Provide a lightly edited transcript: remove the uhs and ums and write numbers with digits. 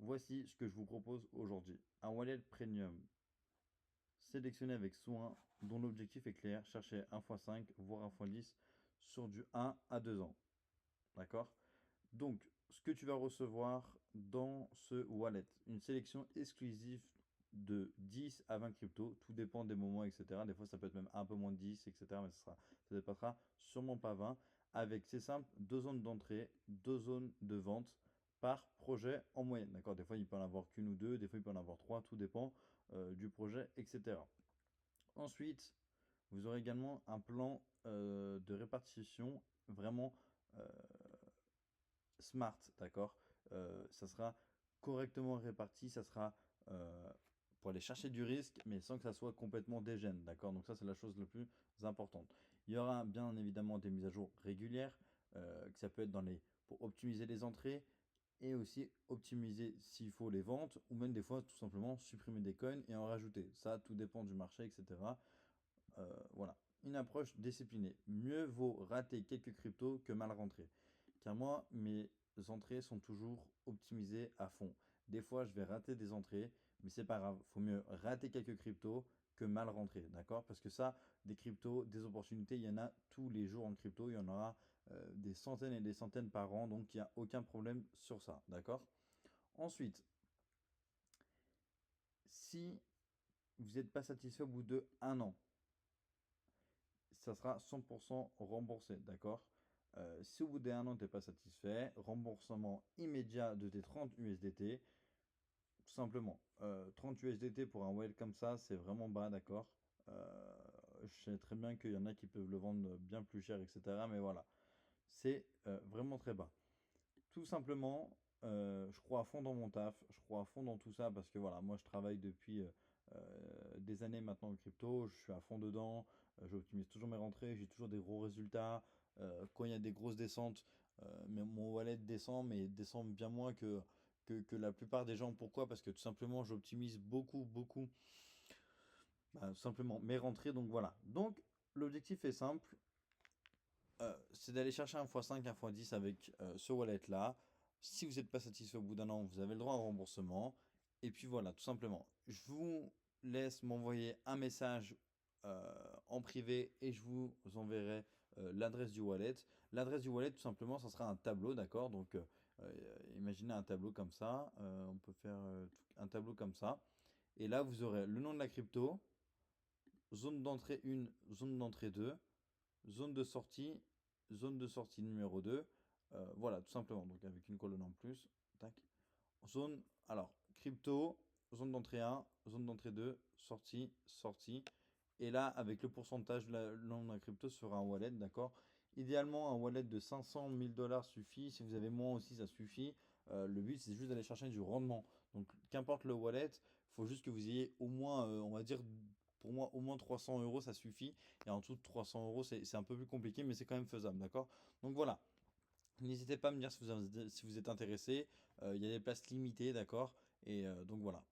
voici ce que je vous propose aujourd'hui. Un wallet premium sélectionné avec soin, dont l'objectif est clair, chercher 1x5, voire 1x10 sur du 1 à 2 ans. D'accord? Donc, ce que tu vas recevoir dans ce wallet, une sélection exclusive de 10 à 20 cryptos, tout dépend des moments, etc. Des fois, ça peut être même un peu moins de 10, etc. Mais ça dépassera sûrement pas 20. Avec, c'est simple, deux zones d'entrée, deux zones de vente par projet en moyenne. D'accord? Des fois, il peut en avoir qu'une ou deux, des fois, il peut en avoir trois, tout dépend du projet, etc. Ensuite, vous aurez également un plan de répartition vraiment euh, smart, d'accord? Ça sera correctement réparti, ça sera euh, pour aller chercher du risque, mais sans que ça soit complètement dégène, d'accord? Donc ça, c'est la chose la plus importante. Il y aura bien évidemment des mises à jour régulières, que ça peut être pour optimiser les entrées et aussi optimiser s'il faut les ventes, ou même des fois tout simplement supprimer des coins et en rajouter. Ça, tout dépend du marché, etc. Voilà. Une approche disciplinée. Mieux vaut rater quelques cryptos que mal rentrer. Car moi, mes entrées sont toujours optimisées à fond. Des fois, je vais rater des entrées, mais c'est pas grave. Faut mieux rater quelques cryptos que mal rentrer, d'accord? Parce que ça, des cryptos, des opportunités, il y en a tous les jours en crypto. Il y en aura des centaines et des centaines par an, donc il n'y a aucun problème sur ça, d'accord? Ensuite, si vous n'êtes pas satisfait au bout de un an, ça sera 100% remboursé, d'accord? Si au bout d'un an, tu n'es pas satisfait, remboursement immédiat de tes 30 USDT, tout simplement. 30 USDT pour un whale comme ça, c'est vraiment bas, d'accord? Je sais très bien qu'il y en a qui peuvent le vendre bien plus cher, etc. Mais voilà, c'est vraiment très bas. Tout simplement, je crois à fond dans mon taf, je crois à fond dans tout ça parce que voilà, moi je travaille depuis des années maintenant en crypto, je suis à fond dedans, j'optimise toujours mes rentrées, j'ai toujours des gros résultats. Quand il y a des grosses descentes, mais mon wallet descend, mais descend bien moins que la plupart des gens. Pourquoi? Parce que tout simplement, j'optimise beaucoup, beaucoup, tout simplement mes rentrées. Donc voilà. Donc l'objectif est simple, c'est d'aller chercher un x5, un x10 avec ce wallet-là. Si vous n'êtes pas satisfait au bout d'un an, vous avez le droit à un remboursement. Et puis voilà, tout simplement. Je vous laisse m'envoyer un message en privé et je vous enverrai l'adresse du wallet. L'adresse du wallet, tout simplement, ça sera un tableau, d'accord? Donc, imaginez un tableau comme ça. On peut faire un tableau comme ça. Et là, vous aurez le nom de la crypto, zone d'entrée 1, zone d'entrée 2, zone de sortie numéro 2. Voilà, tout simplement. Donc avec une colonne en plus. Tac. Zone, alors, crypto, zone d'entrée 1, zone d'entrée 2, sortie, sortie. Et là, avec le pourcentage de la, nom de la crypto sur un wallet, d'accord? Idéalement, un wallet de 500 000 dollars suffit. Si vous avez moins aussi, ça suffit. Le but, c'est juste d'aller chercher du rendement. Donc, qu'importe le wallet, il faut juste que vous ayez au moins, on va dire, pour moi, au moins 300 euros, ça suffit. Et en dessous de 300 euros, c'est un peu plus compliqué, mais c'est quand même faisable, d'accord? Donc voilà. N'hésitez pas à me dire si vous êtes intéressé. Il y a des places limitées, d'accord? Et donc voilà.